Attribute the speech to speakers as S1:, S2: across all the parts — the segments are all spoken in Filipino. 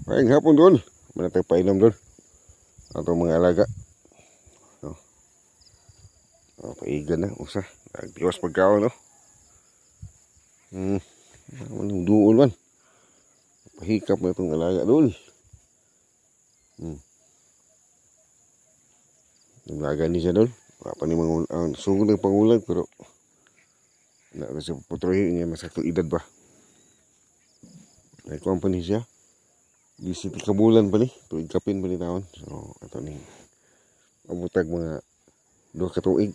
S1: Maayong hapon doon. Manatay painom doon. Atong mga alaga. Paigan na. Usa. Nagtiwas pagkaon, no? Manong duol man. Pahikap na itong alaga doon. Naglaga ni siya doon. Wala pa ni mga sugod ng pangulag, pero na kasi putrohin niya masakto edad ba. May company siya. Gisiti kabulan pa ni. Tuig kapin pa ni taon. So, ito ni mabutag mga 2 katuig.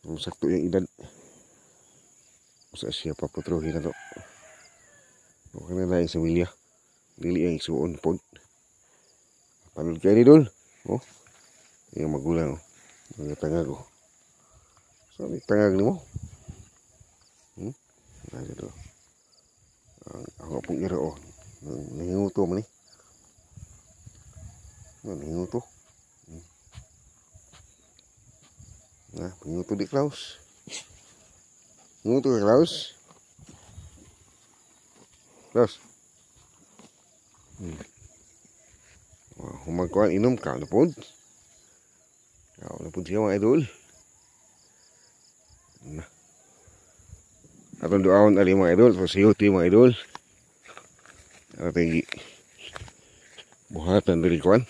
S1: Masakto yung edad. Masa siya paputrohin na to. Okay na lang sa wilya. Dili ang isuon po. Panood kayo ni Dol. Oh. Yung magulang. Mga tangag ko. So, may tangag ni mo. Nasa to. Ako pong iro. Nanginguto man eh. Nanginguto. Nanginguto di Klaus. Nanginguto ka Klaus. Klaus. Humagkuhan inom ka na po. Kau na po siya mga idol. Atong doon ali mga idol. So siyuti mga idol. Ating buhatan dari kuan.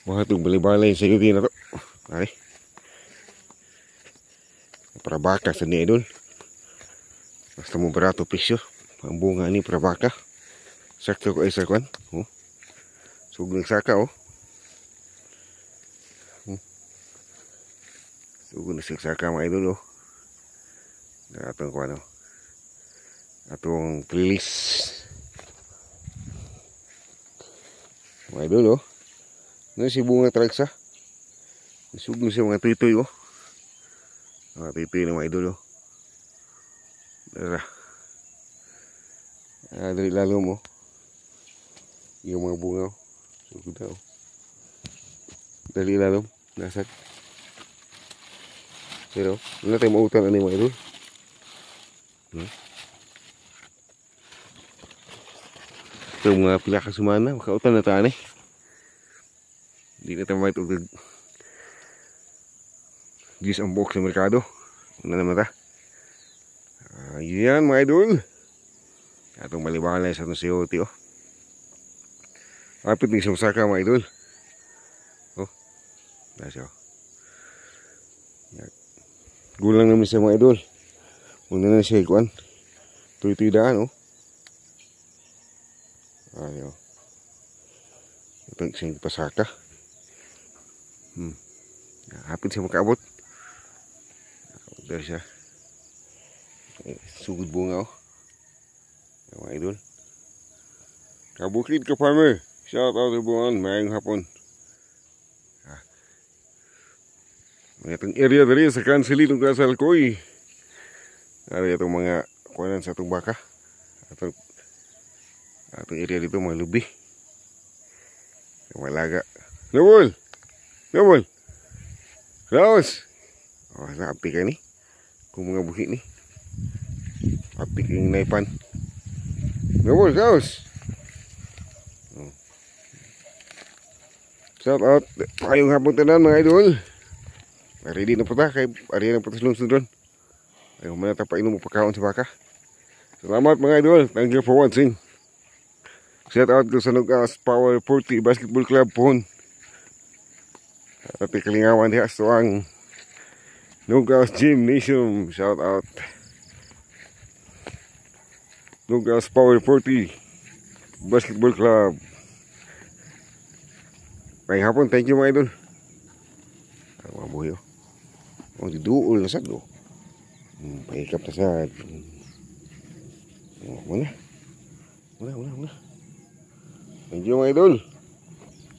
S1: Buhatong balibalay sa siyuti na to. Ay. Para baka sa ni idol. Basta mo barato pisyo. Ang bunga ni para baka. Sakto ko isa kuan. Sugong saka oh. Sugong saka mga idol oh. Atong kuan oh. Atong playlist. Mga idol oh. Ano si bunga talagsa? Sugong siya mga tuytoy oh. Mga tuytoy na mga idol oh. Dara. Dari lalo mo. Yung mga bunga oh. Sugod na oh. Dali lalo. Nasag. Pero, wala tayong mautan ano yung mga idol. Ito mga pila ka sumana. Makautan na taan eh. Hindi na tayo maitugag. Gis ang box sa merkado. Una naman ta. Yan mga idol. Atong malibangan sa itong siyote oh. Kapit ng sumasaka mga idol. Oh. Nasa oh. Gulang naman siya mga idol. Muna na siya ikuan. Tuy-tuy daan oh. Ayo. Ito siyang pasaka. Hapit siya makaabot. Dari siya. Sugod bunga oh. Mga idol. Kabukid ka farmer. Shout out to buwan. Mayang hapon. Itong area dari sa Kansili ng Kasal Koy. Ari itong mga kuanan sa itong baka. Atong area dito mga lubi. Malaga. Nabol! Nabol! Raos! Oh, api ka ni. Kung mga buhi ni. Api kang naipan. Nabol, Raos! Shout out. Ayong hapon tanan mga idol. Ready na po ta. Kaya ari na po ta sulong doon. Ayong manata pa inom mo pagkaon sa baka. Salamat mga idol. Thank you for watching. Shout out ko sa Nugas Power 40 Basketball Club po. At ikalingawan diha sa ang Nugas Gymnasium. Shout out. Nugas Power 40 Basketball Club. May hapon, thank you mga idol. Mga buhay oh. Oh, diduol na sad oh. Pahikap na sad. Wala. Thank you mga idol.